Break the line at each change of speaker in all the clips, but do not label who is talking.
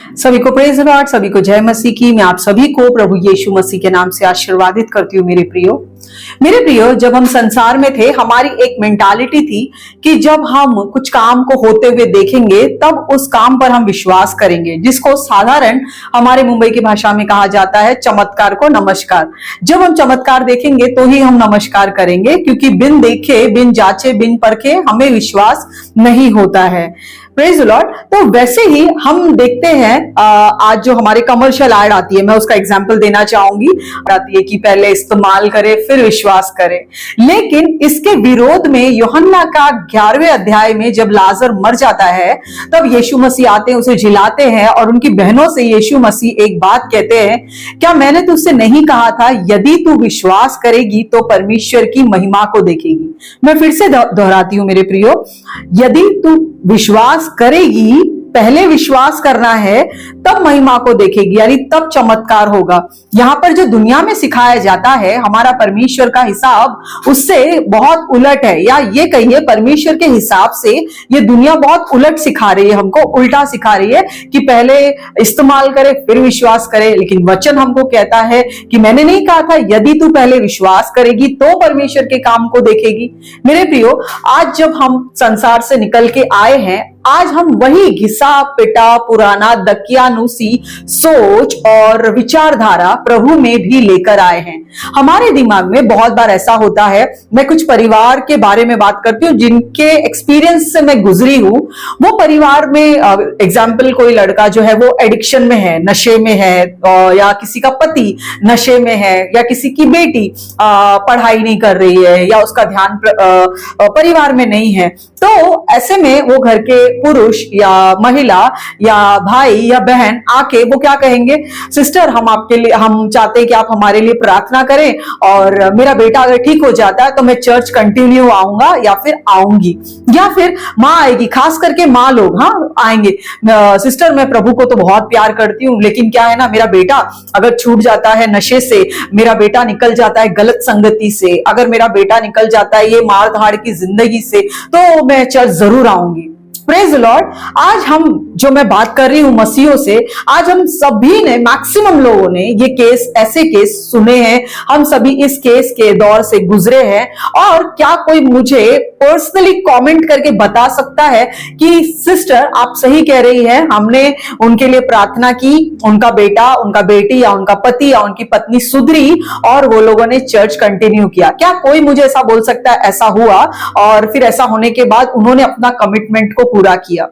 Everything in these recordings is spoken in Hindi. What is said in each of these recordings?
सभी को प्रेज लॉर्ड, सभी को जय मसीह की। मैं आप सभी को प्रभु यीशु मसीह के नाम से आशीर्वादित करती हूँ। मेरे प्रियो, जब हम संसार में थे हमारी एक मेंटालिटी थी कि जब हम कुछ काम को होते हुए देखेंगे तब उस काम पर हम विश्वास करेंगे, जिसको साधारण हमारे मुंबई की भाषा में कहा जाता है चमत्कार को नमस्कार। जब हम चमत्कार देखेंगे तो ही हम नमस्कार करेंगे, क्योंकि बिन देखे, बिन जांचे, बिन परखे हमें विश्वास नहीं होता है। Praise Lord. तो वैसे ही हम देखते हैं आज जो हमारे कमर्शियल ऐड आती है, मैं उसका एग्जांपल देना चाहूंगी। आती है कि पहले इस्तेमाल करें फिर विश्वास करें, लेकिन इसके विरोध में यूहन्ना का 11वें अध्याय में जब लाजर मर जाता है तब यीशु मसीह आते हैं, उसे जिलाते हैं और उनकी बहनों से यीशु मसीह एक बात कहते हैं, क्या मैंने तुझसे नहीं कहा था यदि तू विश्वास करेगी तो परमेश्वर की महिमा को देखेगी। मैं फिर से दोहराती हूं मेरे प्रियो, यदि तू विश्वास करेगी, पहले विश्वास करना है तब महिमा को देखेगी, यानी तब चमत्कार होगा। यहां पर जो दुनिया में सिखाया जाता है हमारा परमेश्वर का हिसाब उससे बहुत उलट है, या ये कहिए परमेश्वर के हिसाब से ये दुनिया बहुत उलट सिखा रही है, हमको उल्टा सिखा रही है कि पहले इस्तेमाल करे फिर विश्वास करे। लेकिन वचन हमको कहता है कि मैंने नहीं कहा था यदि तू पहले विश्वास करेगी तो परमेश्वर के काम को देखेगी। मेरे प्रियो, आज जब हम संसार से निकल के आए हैं, आज हम वही घिसा पिटा पुराना दकियानुसी सोच और विचारधारा प्रभु में भी लेकर आए हैं। हमारे दिमाग में बहुत बार ऐसा होता है, मैं कुछ परिवार के बारे में बात करती हूँ जिनके एक्सपीरियंस से मैं गुजरी हूँ। वो परिवार में एग्जाम्पल, कोई लड़का जो है वो एडिक्शन में है, नशे में है, या किसी का पति नशे में है, या किसी की बेटी पढ़ाई नहीं कर रही है, या उसका ध्यान परिवार में नहीं है। तो ऐसे में वो घर के पुरुष या महिला या भाई या बहन आके वो क्या कहेंगे, सिस्टर हम आपके लिए, हम चाहते हैं कि आप हमारे लिए प्रार्थना करें और मेरा बेटा अगर ठीक हो जाता है तो मैं चर्च कंटिन्यू आऊंगा या फिर आऊंगी, या फिर माँ आएगी, खास करके माँ लोग आएंगे, सिस्टर मैं प्रभु को तो बहुत प्यार करती हूँ, लेकिन क्या है ना, मेरा बेटा अगर छूट जाता है नशे से, मेरा बेटा निकल जाता है गलत संगति से, अगर मेरा बेटा निकल जाता है ये मार धाड़ की जिंदगी से, तो मैं चर्च जरूर आऊंगी। Praise Lord. आज हम जो मैं बात कर रही हूं मसीहों से, आज हम सभी ने, मैक्सिमम लोगों ने ये केस, ऐसे केस सुने हैं, हम सभी इस केस के दौर से गुजरे हैं। और क्या कोई मुझे पर्सनली कमेंट करके बता सकता है कि सिस्टर आप सही कह रही है, हमने उनके लिए प्रार्थना की, उनका बेटा, उनका बेटी या उनका पति या उनकी पत्नी सुधरी और वो लोगों ने चर्च कंटिन्यू किया। क्या कोई मुझे ऐसा बोल सकता है ऐसा हुआ और फिर ऐसा होने के बाद उन्होंने अपना कमिटमेंट को पूरा किया?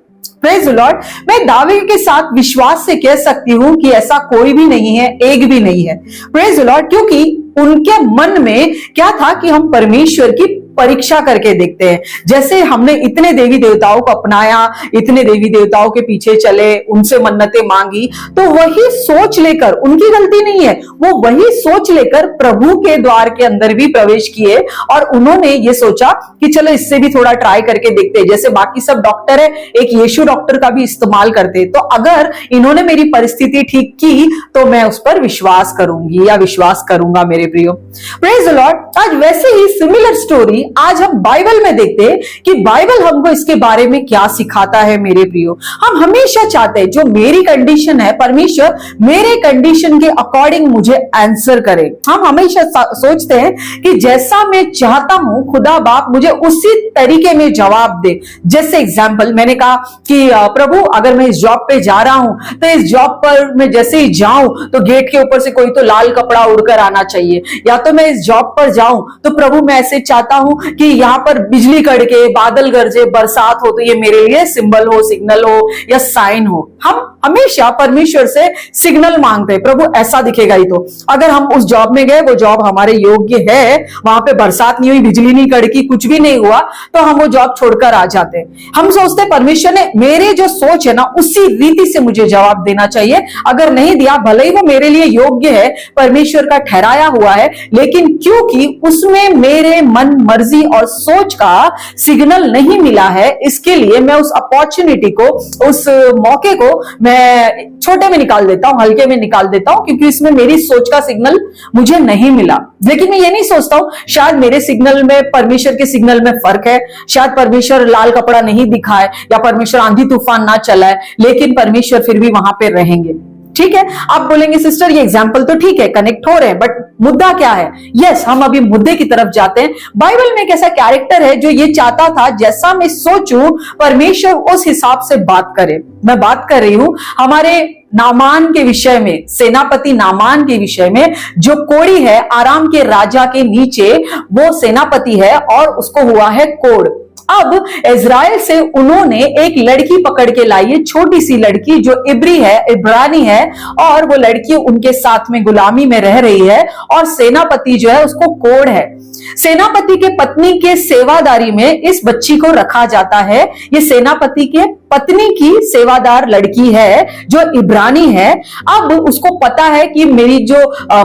Praise Lord. मैं दावे के साथ विश्वास से कह सकती हूं कि ऐसा कोई भी नहीं है, एक भी नहीं है। Praise Lord. क्योंकि उनके मन में क्या था कि हम परमेश्वर की परीक्षा करके देखते हैं। जैसे हमने इतने देवी देवताओं को अपनाया, इतने देवी देवताओं के पीछे चले, उनसे मन्नतें मांगी, तो वही सोच लेकर, उनकी गलती नहीं है, वो वही सोच लेकर प्रभु के द्वार के अंदर भी प्रवेश किए और उन्होंने ये सोचा कि चलो इससे भी थोड़ा ट्राई करके देखते हैं। जैसे बाकी सब डॉक्टर है, एक यीशु डॉक्टर का भी इस्तेमाल करते, तो अगर इन्होंने मेरी परिस्थिति ठीक की तो मैं उस पर विश्वास करूंगी या विश्वास करूंगा। मेरे प्रियो, प्रेज द लॉर्ड। आज वैसे ही सिमिलर स्टोरी आज हम बाइबल में देखते हैं कि बाइबल हमको इसके बारे में क्या सिखाता है। मेरे प्रियो, हम हमेशा चाहते हैं जो मेरी कंडीशन है, परमेश्वर मेरे कंडीशन के अकॉर्डिंग मुझे आंसर करे। हम हमेशा सोचते हैं कि जैसा मैं चाहता हूं खुदा बाप मुझे उसी तरीके में जवाब दे। जैसे एग्जाम्पल मैंने कहा कि प्रभु अगर मैं इस जॉब पे जा रहा हूं तो इस जॉब पर मैं जैसे ही जाऊं तो गेट के ऊपर से कोई तो लाल कपड़ा उड़कर आना चाहिए, या तो मैं इस जॉब पर जाऊं तो प्रभु मैं ऐसे चाहता हूं कि यहां पर बिजली कड़के, बादल गरजे, बरसात हो तो ये मेरे लिए सिंबल हो, सिग्नल हो या साइन हो। हम हमेशा परमेश्वर से सिग्नल मांगते हैं, प्रभु ऐसा दिखेगा ही तो। अगर हम उस जॉब में गए, वो जॉब हमारे योग्य है, वहां पे बरसात नहीं हुई, बिजली नहीं कड़की, कुछ भी नहीं हुआ, तो हम वो जॉब छोड़कर आ जाते हैं। हम सोचते हैं परमेश्वर ने मेरे जो सोच है ना उसी रीति से मुझे जवाब देना चाहिए। अगर नहीं दिया, भले ही वो मेरे लिए योग्य है, परमेश्वर का ठहराया हुआ है, लेकिन क्योंकि उसमें मेरे मन मर्जी और सोच का सिग्नल नहीं मिला है, इसके लिए मैं उस अपॉर्चुनिटी को, उस मौके को मैं मैं छोटे में निकाल देता हूं, हल्के में निकाल देता हूं, क्योंकि इसमें मेरी सोच का सिग्नल मुझे नहीं मिला। लेकिन मैं ये नहीं सोचता हूं शायद मेरे सिग्नल में परमेश्वर के सिग्नल में फर्क है, शायद परमेश्वर लाल कपड़ा नहीं दिखाए या परमेश्वर आंधी तूफान ना चलाए, लेकिन परमेश्वर फिर भी वहां पे रहेंगे। ठीक है, आप बोलेंगे सिस्टर ये एग्जाम्पल तो ठीक है, कनेक्ट हो रहे हैं, बट मुद्दा क्या है? यस, हम अभी मुद्दे की तरफ जाते हैं। बाइबल में एक ऐसा कैरेक्टर है जो ये चाहता था जैसा मैं सोचूं परमेश्वर उस हिसाब से बात करे। मैं बात कर रही हूं हमारे नामान के विषय में, सेनापति नामान के विषय में। जो कोढ़ी है, आराम के राजा के नीचे वो सेनापति है और उसको हुआ है कोढ़। अब इज़राइल से उन्होंने एक लड़की पकड़ के लाई है, छोटी सी लड़की जो इब्री है, इब्रानी है, और वो लड़की उनके साथ में गुलामी में रह रही है, और सेनापति जो है उसको कोढ़ है। सेनापति के पत्नी के सेवादारी में इस बच्ची को रखा जाता है। ये सेनापति के पत्नी की सेवादार लड़की है जो इब्रानी है। अब उसको पता है कि मेरी जो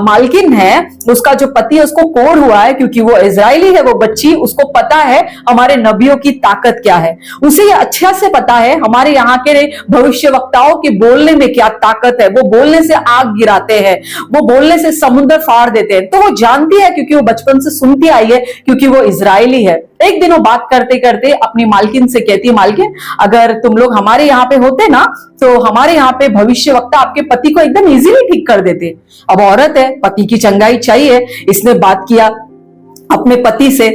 मालकिन है, उसका जो पति है उसको कोढ़ हुआ है, क्योंकि वो इजरायली है। वो बच्ची, उसको पता है हमारे नबियों की ताकत क्या है, उसे ये अच्छा से पता है हमारे यहाँ के भविष्यवक्ताओं के बोलने में क्या ताकत है। वो बोलने से आग गिराते हैं, वो बोलने से समुद्र फाड़ देते हैं। तो वो जानती है, क्योंकि वो बचपन से सुनती आई है, क्योंकि वो इजरायली है। एक दिन वो बात करते करते अपनी मालकिन से कहती है, मालकिन अगर तुम लोग हमारे यहाँ पे होते ना, तो हमारे यहाँ पे भविष्यवक्ता आपके पति को एकदम इजीली ठीक कर देते। अब औरत है, पति की चंगाई चाहिए, इसने बात किया अपने पति से।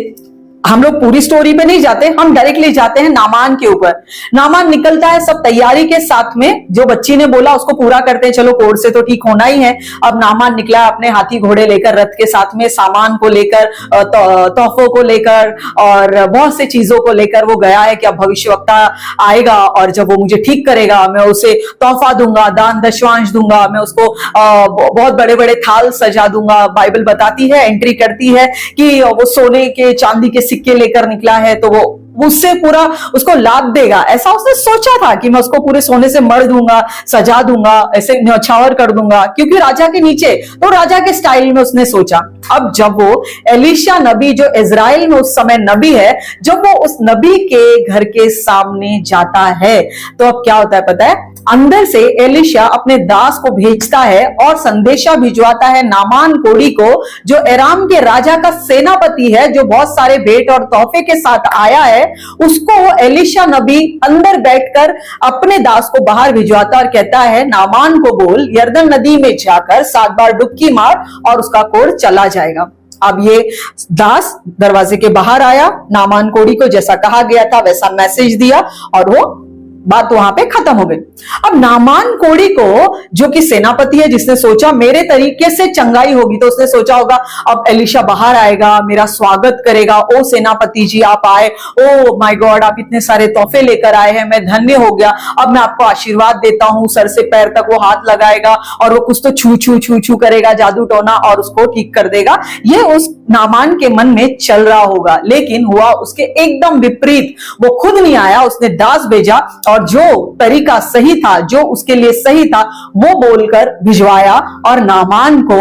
हम लोग पूरी स्टोरी पे नहीं जाते, हम डायरेक्टली जाते हैं नामान के ऊपर। नामान निकलता है सब तैयारी के साथ में, जो बच्ची ने बोला उसको पूरा करते हैं, चलो कोढ़ से तो ठीक होना ही है। अब नामान निकला अपने हाथी घोड़े लेकर, रथ के साथ में सामान को लेकर, तोहफों को लेकर और बहुत से चीजों को लेकर वो गया है कि अब भविष्यवक्ता आएगा और जब वो मुझे ठीक करेगा, मैं उसे तोहफा दूंगा, दान दशवांश दूंगा, मैं उसको बहुत बड़े बड़े थाल सजा दूंगा। बाइबल बताती है, एंट्री करती है कि वो सोने के चांदी के सिक्के लेकर निकला है, तो वो उससे पूरा उसको लाद देगा। ऐसा उसने सोचा था कि मैं उसको पूरे सोने से मर दूंगा, सजा दूंगा, ऐसे न्यौछावर कर दूंगा, क्योंकि राजा के नीचे, तो राजा के स्टाइल में उसने सोचा। अब जब वो एलीशा नबी, जो इजराइल में उस समय नबी है, जब वो उस नबी के घर के सामने जाता है, तो अब क्या होता है पता है? अंदर से एलीशा अपने दास को भेजता है और संदेशा भिजवाता है नामान कोढ़ी को, जो अराम के राजा का सेनापति है, जो बहुत सारे भेंट और तोहफे के साथ आया है। उसको एलीशा नबी अंदर बैठकर अपने दास को बाहर भिजवाता और कहता है, नामान को बोल यरदन नदी में जाकर 7 बार डुबकी मार और उसका कोढ़ चला जाएगा। अब ये दास दरवाजे के बाहर आया, नामान कोढ़ी को जैसा कहा गया था वैसा मैसेज दिया और वो बात वहां पे खत्म हो गई। अब नामान कोढ़ी को, जो कि सेनापति है, जिसने सोचा मेरे तरीके से चंगाई होगी, तो उसने सोचा होगा अब एलीशा बाहर आएगा, मेरा स्वागत करेगा, ओ सेनापति जी आप आए, ओ माय गॉड आप इतने सारे तोहफे लेकर आए हैं, मैं धन्य हो गया, अब मैं आपको आशीर्वाद देता हूं। सर से पैर तक वो हाथ लगाएगा और वो कुछ तो छू छू छू छू करेगा, जादू टोना, और उसको ठीक कर देगा। ये उस नामान के मन में चल रहा होगा, लेकिन हुआ उसके एकदम विपरीत। वो खुद नहीं आया, उसने दास भेजा और जो तरीका सही था, जो उसके लिए सही था, वो बोलकर भिजवाया। और नामान को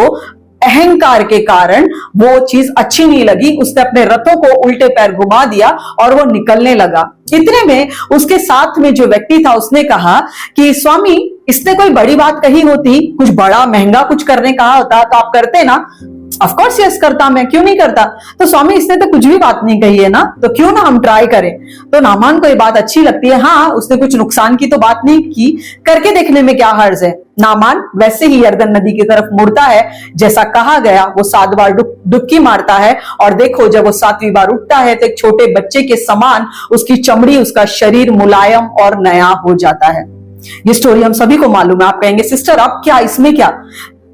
अहंकार के कारण वो चीज अच्छी नहीं लगी, उसने अपने रथों को उल्टे पैर घुमा दिया और वो निकलने लगा। इतने में उसके साथ में जो व्यक्ति था उसने कहा कि स्वामी, इसने कोई बड़ी बात कही होती, कुछ बड़ा महंगा कुछ करने कहा होता तो आप करते ना। ऑफ कोर्स यस करता मैं, क्यों नहीं करता। तो स्वामी इसने तो कुछ भी बात नहीं कही है ना, तो क्यों ना हम ट्राई करें। तो नामान को ये बात अच्छी लगती है, हाँ उसने कुछ नुकसान की तो बात नहीं की, करके देखने में क्या हर्ज है। नामान वैसे ही यरदन नदी की तरफ मुड़ता है, जैसा कहा गया वो 7 बार डुबकी मारता है, और देखो जब वो 7वीं बार उठता है तो एक छोटे बच्चे के समान उसकी चमड़ी, उसका शरीर मुलायम और नया हो जाता है। ये स्टोरी हम सभी को मालूम है। आप कहेंगे सिस्टर अब क्या, इसमें क्या?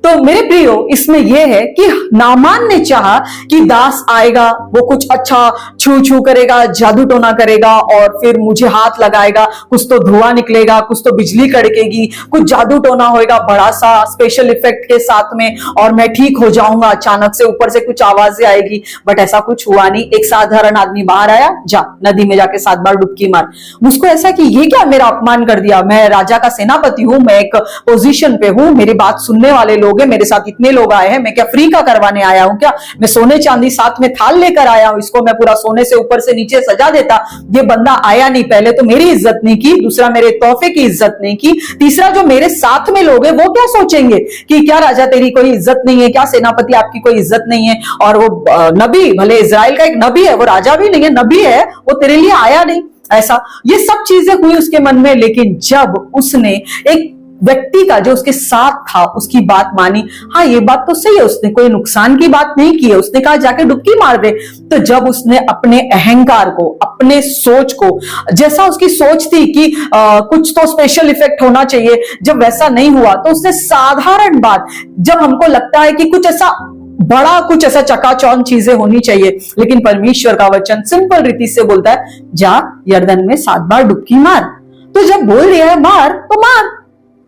तो मेरे प्रियो, इसमें यह है कि नामान ने चाहा कि दास आएगा, वो कुछ अच्छा छू छू करेगा, जादू टोना करेगा और फिर मुझे हाथ लगाएगा, कुछ तो धुआं निकलेगा, कुछ तो बिजली कड़केगी, कुछ जादू टोना होएगा बड़ा सा स्पेशल इफेक्ट के साथ में, और मैं ठीक हो जाऊंगा, अचानक से ऊपर से कुछ आवाजें आएगी। बट ऐसा कुछ हुआ नहीं। एक साधारण आदमी बाहर आया, जा नदी में जाके 7 बार डुबकी मार। उसको ऐसा कि ये क्या मेरा अपमान कर दिया, मैं राजा का सेनापति हूं, मैं एक पोजीशन पे हूं, मेरी बात सुनने वाले लोग लोगे, मेरे साथ इतने लोग आए हैं, मैं क्या फ्री का करवाने आया हूं क्या? मैं सोने चांदी साथ में थाल लेकर आया हूं, इसको मैं पूरा सोने से ऊपर से नीचे सजा देता। ये बंदा आया नहीं, पहले तो मेरी इज्जत नहीं की, दूसरा मेरे तोहफे की इज्जत नहीं की, तीसरा जो मेरे साथ में लोग हैं वो क्या सोचेंगे कि क्या राजा तेरी कोई इज्जत नहीं है, क्या सेनापति आपकी कोई इज्जत नहीं है, और वो नबी, भले इजराइल का एक नबी है, वो राजा भी नहीं है, नबी है, वो तेरे लिए आया नहीं। ऐसा ये सब चीजें हुई उसके मन में। लेकिन जब उसने एक व्यक्ति का जो उसके साथ था उसकी बात मानी, हाँ ये बात तो सही है, उसने कोई नुकसान की बात नहीं की है, उसने कहा जाके डुबकी मार दे। तो जब उसने अपने अहंकार को, अपने सोच को, जैसा उसकी सोच थी कि कुछ तो स्पेशल इफेक्ट होना चाहिए, जब वैसा नहीं हुआ तो उसने साधारण बात, जब हमको लगता है कि कुछ ऐसा बड़ा, कुछ ऐसा चकाचौंध चीजें होनी चाहिए, लेकिन परमेश्वर का वचन सिंपल रीति से बोलता है, जा यरदन में 7 बार डुबकी मार। तो जब बोल दिया है मार तो मार,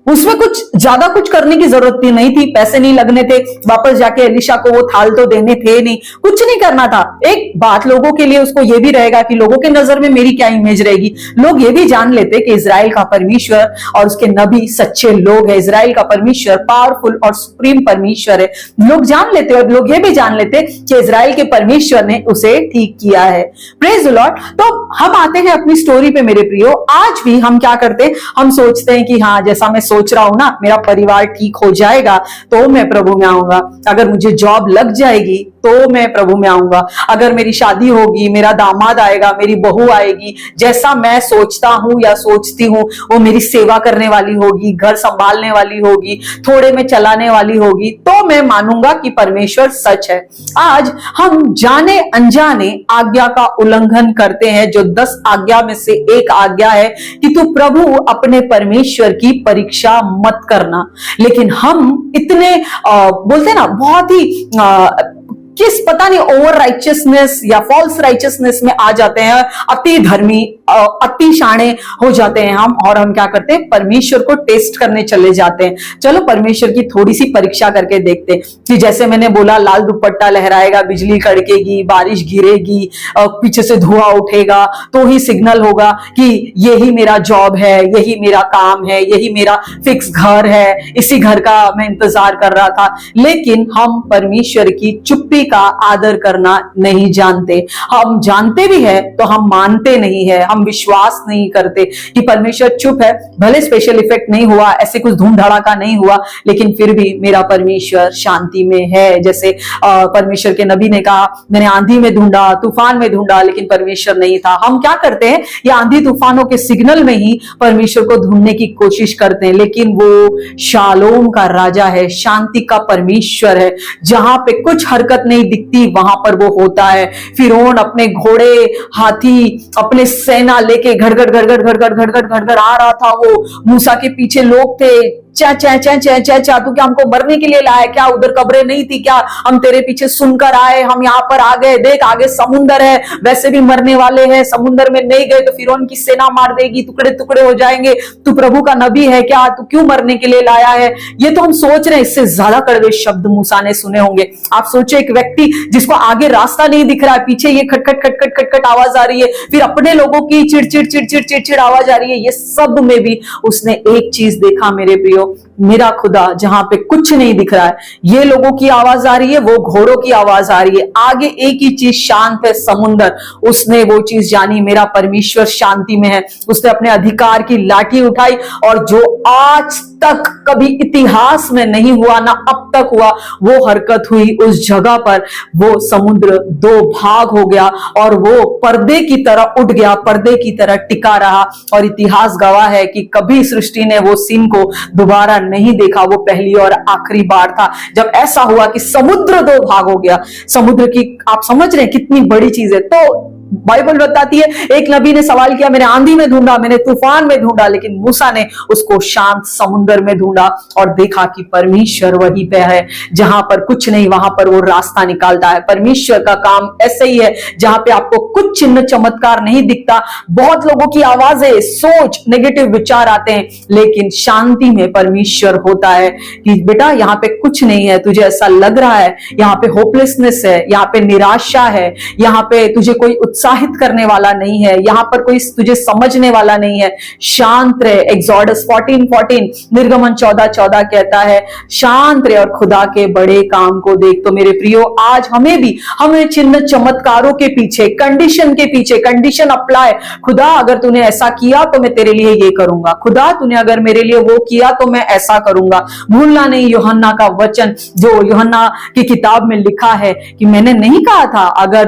उसमें कुछ ज्यादा कुछ करने की जरूरत नहीं थी, पैसे नहीं लगने थे, वापस जाके एलिशा को वो थाल तो देने थे नहीं, कुछ नहीं करना था। एक बात लोगों के लिए उसको ये भी रहेगा कि लोगों के नजर में मेरी क्या इमेज रहेगी, लोग ये भी जान लेते कि इजराइल का परमेश्वर और उसके नबी सच्चे लोग हैं, इजराइल का परमेश्वर पावरफुल और सुप्रीम परमेश्वर है, लोग जान लेते, और लोग ये भी जान लेते कि इजराइल के परमेश्वर ने उसे ठीक किया है। Praise the Lord. तो हम आते हैं अपनी स्टोरी पे मेरे प्रियो। आज भी हम क्या करते हैं, हम सोचते हैं कि हाँ जैसा मैं सोच रहा हूं ना, मेरा परिवार ठीक हो जाएगा तो मैं प्रभु में आऊंगा, अगर मुझे जॉब लग जाएगी तो मैं प्रभु में आऊंगा, अगर मेरी शादी होगी, मेरा दामाद आएगा, मेरी बहू आएगी, जैसा मैं सोचता हूं या सोचती हूं वो मेरी सेवा करने वाली होगी, घर संभालने वाली होगी, थोड़े में चलाने वाली होगी, तो मैं मानूंगा कि परमेश्वर सच है। आज हम जाने अनजाने आज्ञा का उल्लंघन करते हैं, जो 10 आज्ञा में से एक आज्ञा है कि तू प्रभु अपने परमेश्वर की परीक्षा मत करना। लेकिन हम इतने बोलते ना बहुत ही किस पता नहीं ओवर राइचियसनेस या फॉल्स राइचियसनेस में आ जाते हैं, अति धर्मी, अति शाणे हो जाते हैं हम, और हम क्या करते हैं, परमेश्वर को टेस्ट करने चले जाते हैं। चलो परमेश्वर की थोड़ी सी परीक्षा करके देखते हैं कि जैसे मैंने बोला, लाल दुपट्टा लहराएगा, बिजली कड़केगी, बारिश गिरेगी, पीछे से धुआं उठेगा, तो ही सिग्नल होगा कि यही मेरा जॉब है, यही मेरा काम है, यही मेरा फिक्स घर है, इसी घर का मैं इंतजार कर रहा था। लेकिन हम परमेश्वर की चुप्पी का आदर करना नहीं जानते। हम जानते भी है तो हम मानते नहीं है, हम विश्वास नहीं करते कि परमेश्वर चुप है, भले स्पेशल इफेक्ट नहीं हुआ, ऐसे कुछ धूम धड़ाका नहीं हुआ, लेकिन फिर भी मेरा परमेश्वर शांति में है। जैसे परमेश्वर के नबी ने कहा, मैंने आंधी में ढूंढा, तूफान में ढूंढा, लेकिन परमेश्वर नहीं था। हम क्या करते हैं, ये आंधी तूफानों के सिग्नल में ही परमेश्वर को ढूंढने की कोशिश करते हैं, लेकिन वो शालोम का राजा है, शांति का परमेश्वर है। जहां पे कुछ हरकत नहीं दिखती वहां पर वो होता है। फिरौन अपने घोड़े, हाथी, अपने सेना लेके घड़घड़ घड़घड़ घड़घड़ घड़घड़ घड़घड़ आ रहा था, वो मूसा के पीछे लोग थे, चा चा चा चा चा चा, तू क्या हमको मरने के लिए लाया क्या, उधर कब्रें नहीं थी क्या, हम तेरे पीछे सुनकर आए, हम यहाँ पर आ गए, देख आगे समुंदर है, वैसे भी मरने वाले हैं, समुंदर में नहीं गए तो फिरौन की सेना मार देगी, टुकड़े टुकड़े हो जाएंगे, तू प्रभु का नबी है क्या, तू क्यों मरने के लिए लाया है। ये तो हम सोच रहे हैं, इससे ज्यादा कड़वे शब्द मूसा ने सुने होंगे। आप सोचे एक व्यक्ति जिसको आगे रास्ता नहीं दिख रहा है, पीछे ये खटखट खटखट खटखट आवाज आ रही है, फिर अपने लोगों की चिड़चिड़ चिड़चिड़ चिड़चिड़ आवाज आ रही है, ये सब में भी उसने एक चीज देखा मेरे प्रियो, मेरा खुदा जहां पे कुछ नहीं दिख रहा है, ये लोगों की आवाज आ रही है, वो घोड़ों की आवाज आ रही है, आगे एक ही चीज शांत है, समुंदर। उसने वो चीज जानी, मेरा परमेश्वर शांति में है। उसने अपने अधिकार की लाठी उठाई, और जो आज तक कभी इतिहास में नहीं हुआ, ना अब तक हुआ, वो हरकत हुई उस जगह पर। वो समुद्र 2 भाग हो गया और वो पर्दे की तरह उठ गया, पर्दे की तरह टिका रहा। और इतिहास गवाह है कि कभी सृष्टि ने वो सीन को दोबारा नहीं देखा, वो पहली और आखिरी बार था जब ऐसा हुआ कि समुद्र 2 भाग हो गया। समुद्र की आप समझ रहे हैं कितनी बड़ी चीज है। तो बाइबल बताती है, एक नबी ने सवाल किया, मैंने आंधी में ढूंढा, मैंने तूफान में ढूंढा, लेकिन मूसा ने उसको शांत समुद्र में ढूंढा और देखा कि परमेश्वर वहीं पे है, जहां पर कुछ नहीं वहां पर वो रास्ता निकालता है। परमेश्वर का काम ऐसे ही है, जहां पे आपको कुछ चिन्ह चमत्कार नहीं दिखता नेगेटिवता, बहुत लोगों की आवाजें, सोच, नेगेटिव विचार आते हैं, लेकिन शांति में परमेश्वर होता है कि बेटा यहाँ पे कुछ नहीं है, तुझे ऐसा लग रहा है, यहाँ पे होपलेसनेस है, यहाँ पे निराशा है, यहाँ पे तुझे कोई उत्साहित करने वाला नहीं है, यहाँ पर कोई तुझे समझने वाला नहीं है, शांत रहे। एक्सोडस 14:14, निर्गमन 14:14 कहता है शांत रहे और खुदा के बड़े काम को देख। तो मेरे प्रियो, आज हमें चिन्ह चमत्कारों के पीछे, कंडीशन के पीछे, कंडीशन अप्लाई, खुदा अगर तूने ऐसा किया तो मैं तेरे लिए ये करूंगा, खुदा तूने अगर मेरे लिए वो किया तो मैं ऐसा करूंगा। भूलना नहीं यूहन्ना का वचन, जो यूहन्ना की किताब में लिखा है कि मैंने नहीं कहा था अगर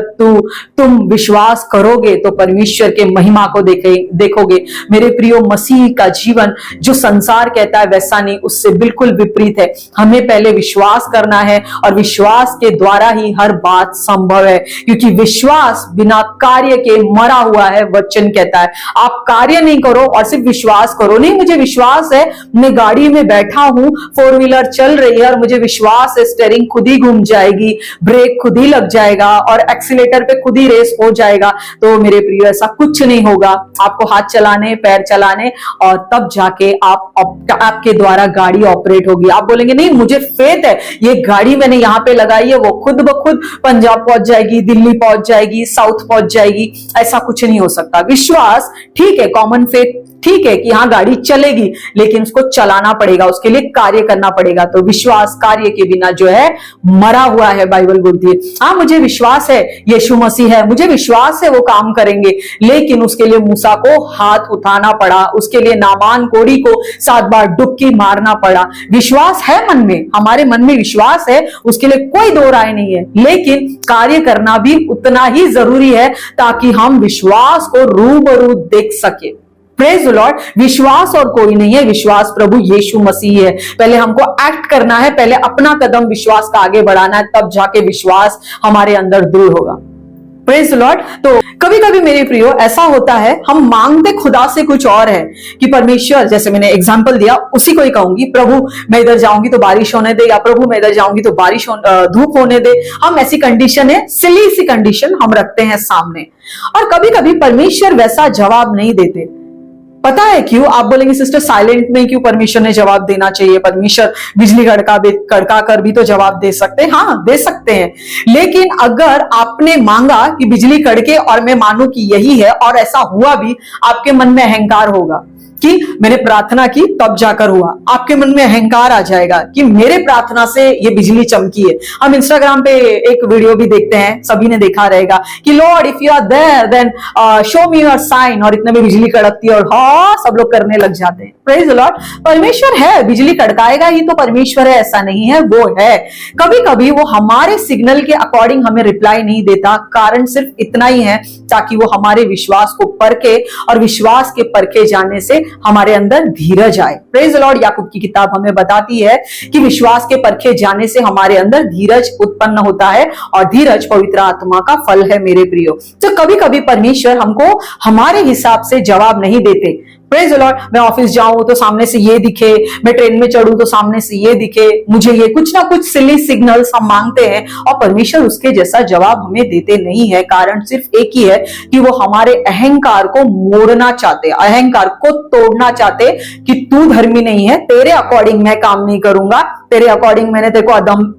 तुम विश्वास करोगे तो परमेश्वर के महिमा को देखोगे। मेरे प्रियो, मसीह का जीवन जो संसार कहता है वैसा नहीं, उससे बिल्कुल विपरीत है। हमें पहले विश्वास करना है और विश्वास के द्वारा ही हर बात संभव है, क्योंकि विश्वास बिना कार्य के मरा हुआ है, वचन कहता है। आप कार्य नहीं करो और सिर्फ विश्वास करो, नहीं मुझे विश्वास है, मैं गाड़ी में बैठा हूं, 4 व्हीलर चल रही है और मुझे विश्वास है स्टीयरिंग खुद ही घूम जाएगी, ब्रेक खुद ही लग जाएगा और एक्सीलेटर पे खुद ही रेस हो जाएगा, तो मेरे प्रिय ऐसा कुछ नहीं होगा। आपको हाथ चलाने, पैर चलाने और तब जाके आपके द्वारा गाड़ी ऑपरेट होगी। आप बोलेंगे नहीं मुझे फेथ है, ये गाड़ी मैंने यहाँ पे लगाई है, वो खुद ब खुद पंजाब पहुंच जाएगी, दिल्ली पहुंच जाएगी, साउथ पहुंच जाएगी। ऐसा कुछ नहीं हो सकता। विश्वास ठीक है, कॉमन फेथ ठीक है कि हाँ गाड़ी चलेगी, लेकिन उसको चलाना पड़ेगा, उसके लिए कार्य करना पड़ेगा। तो विश्वास कार्य के बिना जो है मरा हुआ है, बाइबल बोलती है। हाँ मुझे विश्वास है यीशु मसीह है, मुझे विश्वास है वो काम करेंगे, लेकिन उसके लिए मूसा को हाथ उठाना पड़ा, उसके लिए नामान कोढ़ी को 7 बार डुबकी मारना पड़ा। विश्वास है मन में, हमारे मन में विश्वास है, उसके लिए कोई दो राय नहीं है, लेकिन कार्य करना भी उतना ही जरूरी है ताकि हम विश्वास को रूबरू देख सके। Praise the Lord. विश्वास और कोई नहीं है, विश्वास प्रभु यीशु मसीह है। पहले हमको एक्ट करना है, पहले अपना कदम विश्वास का आगे बढ़ाना है, तब जाके विश्वास हमारे अंदर दृढ़ होगा। Praise the Lord. तो कभी कभी मेरे प्रियो ऐसा होता है, हम मांगते खुदा से कुछ और है कि परमेश्वर, जैसे मैंने एग्जांपल दिया उसी को ही कहूंगी, प्रभु मैं इधर जाऊंगी तो बारिश होने दे, या प्रभु मैं इधर जाऊंगी तो धूप होने दे। हम ऐसी कंडीशन है, सिली सी कंडीशन हम रखते हैं सामने, और कभी कभी परमेश्वर वैसा जवाब नहीं देते। पता है क्यों? आप बोलेंगे सिस्टर साइलेंट में क्यों परमेश्वर ने जवाब देना चाहिए? परमेश्वर बिजली कड़का कर भी तो जवाब दे सकते हैं। हाँ दे सकते हैं, लेकिन अगर आपने मांगा कि बिजली कड़के और मैं मानूं कि यही है और ऐसा हुआ भी, आपके मन में अहंकार होगा कि मैंने प्रार्थना की तब जाकर हुआ। आपके मन में अहंकार आ जाएगा कि मेरे प्रार्थना से ये बिजली चमकी है। हम इंस्टाग्राम पे एक वीडियो भी देखते हैं, सभी ने देखा रहेगा कि lord if you are there then show me your sign, और इतने में बिजली कड़कती है और हाँ सब लोग करने लग जाते हैं। Praise the Lord. परमेश्वर है, बिजली कड़काएगा ही तो परमेश्वर है, ऐसा नहीं है, वो है। कभी कभी वो हमारे सिग्नल के अकॉर्डिंग हमें रिप्लाई नहीं देता, कारण सिर्फ इतना ही है ताकि वो हमारे विश्वास को परखे, और विश्वास के परखे जाने से हमारे अंदर धीरज आए। Praise the Lord. याकूब की किताब हमें बताती है कि विश्वास के परखे जाने से हमारे अंदर धीरज उत्पन्न होता है, और धीरज पवित्र आत्मा का फल है मेरे प्रियो। तो कभी कभी परमेश्वर हमको हमारे हिसाब से जवाब नहीं देते। Praise the Lord. मैं ऑफिस जाऊं तो सामने से ये दिखे, मैं ट्रेन में चढ़ूं तो सामने से ये दिखे, मुझे ये कुछ ना कुछ सिली सिग्नल्स हम मांगते हैं, और परमेश्वर उसके जैसा जवाब हमें देते नहीं है। कारण सिर्फ एक ही है कि वो हमारे अहंकार को मोड़ना चाहते, अहंकार को तोड़ना चाहते कि तू धर्मी नहीं है, तेरे अकॉर्डिंग मैं काम नहीं करूंगा, तेरे अकॉर्डिंग मैंने तेरे को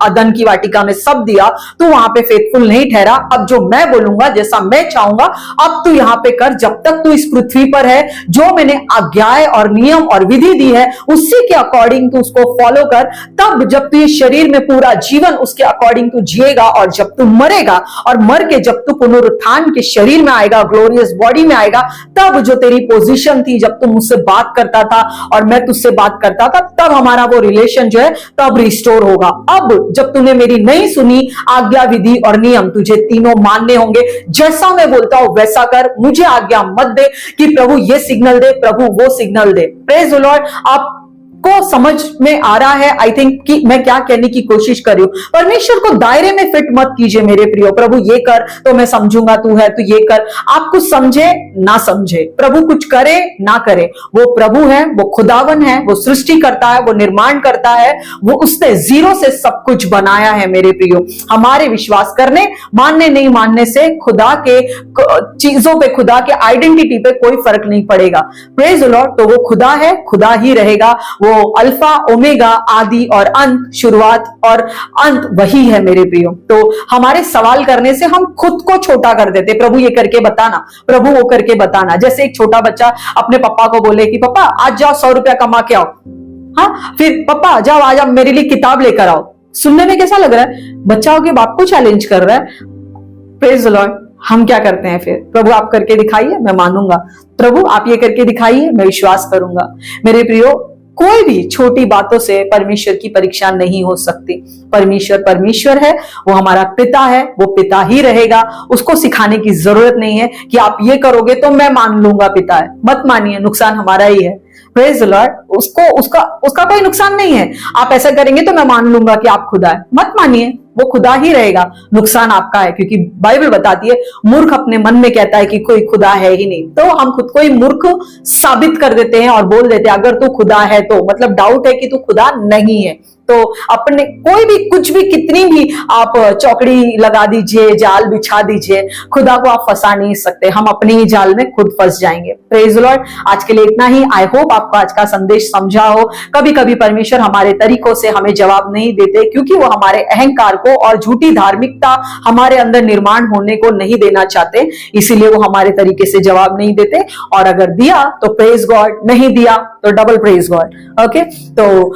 अदन की वाटिका में सब दिया, तू वहां पे फेथफुल नहीं ठहरा, अब जो मैं बोलूंगा, जैसा मैं चाहूंगा, अब तू यहां पे कर। जब तक तू इस पृथ्वी पर है, जो मैंने आज्ञाएं और नियम और विधि दी है उसी के अकॉर्डिंग तू उसको फॉलो कर। तब जब तू इस शरीर में पूरा जीवन उसके अकॉर्डिंग तू जिएगा, और जब तू मरेगा और मर के जब तू पुनरुत्थान के शरीर में आएगा, ग्लोरियस बॉडी में आएगा, तब जो तेरी पोजीशन थी, जब तू मुझसे बात करता था और मैं तुझसे बात करता था, तब हमारा वो रिलेशन जो है तब रिस्टोर होगा। अब जब तूने मेरी नहीं सुनी, आज्ञा विधि और नियम तुझे तीनों मानने होंगे। जैसा मैं बोलता हूं वैसा कर, मुझे आज्ञा मत दे कि प्रभु ये सिग्नल दे, प्रभु वो signal they. Praise the Lord. आपको आपको समझ में आ रहा है आई थिंक कि मैं क्या कहने की कोशिश कर रही हूं। परमेश्वर को दायरे में फिट मत कीजिए मेरे प्रियो। प्रभु ये कर तो मैं समझूंगा, तू है तो ये कर। आप कुछ समझे ना समझे, प्रभु कुछ करे ना करे, वो प्रभु है, वो खुदावन है, वो सृष्टि करता है, वो निर्माण करता है, वो उसने जीरो से सब कुछ बनाया है मेरे प्रियो। हमारे विश्वास करने मानने नहीं मानने से खुदा के चीजों पे, खुदा के आइडेंटिटी पे कोई फर्क नहीं पड़ेगा। Praise the Lord. तो वो खुदा है, खुदा ही रहेगा। वो अल्फा ओमेगा, आदि और अंत, शुरुआत और अंत वही है मेरे प्रियो। तो हमारे सवाल करने से हम खुद को छोटा कर देते। प्रभु ये करके बताना, प्रभु वो करके बताना। जैसे एक छोटा बच्चा अपने पापा को बोले कि पापा आज जाओ 100 रुपया कमा के आओ। हाँ, फिर पापा जाओ आज आप मेरे लिए किताब लेकर आओ। सुनने में कैसा लग रहा है? बच्चा के बाप को चैलेंज कर रहा है। Praise the Lord. हम क्या करते हैं फिर? प्रभु आप करके दिखाइए, मैं मानूंगा। प्रभु आप ये करके दिखाइए, मैं विश्वास करूंगा। मेरे प्रियो, कोई भी छोटी बातों से परमेश्वर की परीक्षा नहीं हो सकती। परमेश्वर परमेश्वर है, वो हमारा पिता है, वो पिता ही रहेगा। उसको सिखाने की जरूरत नहीं है कि आप ये करोगे तो मैं मान लूंगा पिता है। मत मानिए, नुकसान हमारा ही है। Praise the Lord. उसका कोई नुकसान नहीं है। आप ऐसा करेंगे तो मैं मान लूंगा कि आप खुदा है। मत मानिए, वो खुदा ही रहेगा, नुकसान आपका है। क्योंकि बाइबल बताती है मूर्ख अपने मन में कहता है कि कोई खुदा है ही नहीं। तो हम खुद को ही मूर्ख साबित कर देते हैं और बोल देते हैं अगर तू खुदा है तो, मतलब डाउट है कि तू खुदा नहीं है। तो अपने कोई भी कुछ भी, कितनी भी आप चौकड़ी लगा दीजिए, जाल बिछा दीजिए, खुदा को आप फंसा नहीं सकते। हम अपने ही जाल में खुद फंस जाएंगे। Praise the Lord. आज के लिए इतना ही। आई होप आपको आज का संदेश समझा हो। कभी कभी परमेश्वर हमारे तरीकों से हमें जवाब नहीं देते क्योंकि वो हमारे अहंकार को और झूठी धार्मिकता हमारे अंदर निर्माण होने को नहीं देना चाहते, इसीलिए वो हमारे तरीके से जवाब नहीं देते। और अगर दिया तो प्रेज गॉड, नहीं दिया तो डबल प्रेज गॉड। ओके। तो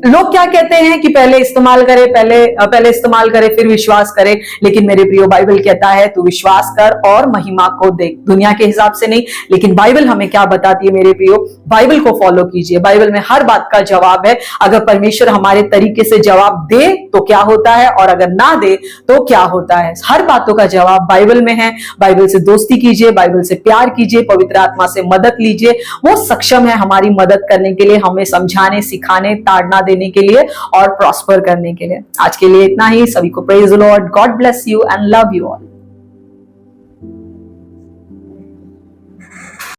लोग क्या कहते हैं कि पहले इस्तेमाल करे, पहले इस्तेमाल करे फिर विश्वास करे। लेकिन मेरे प्रियो, बाइबल कहता है तू विश्वास कर और महिमा को देख। दुनिया के हिसाब से नहीं, लेकिन बाइबल हमें क्या बताती है मेरे प्रियो? बाइबल को फॉलो कीजिए। बाइबल में हर बात का जवाब है। अगर परमेश्वर हमारे तरीके से जवाब दे तो क्या होता है, और अगर ना दे तो क्या होता है। हर बातों का जवाब बाइबल में है। बाइबल से दोस्ती कीजिए, बाइबल से प्यार कीजिए, पवित्र आत्मा से मदद लीजिए। वो सक्षम है हमारी मदद करने के लिए, हमें समझाने, सिखाने, ताड़ना देने के लिए और प्रॉस्पर करने के लिए। आज के लिए इतना ही। सभी को praise the Lord. God bless you and love you all.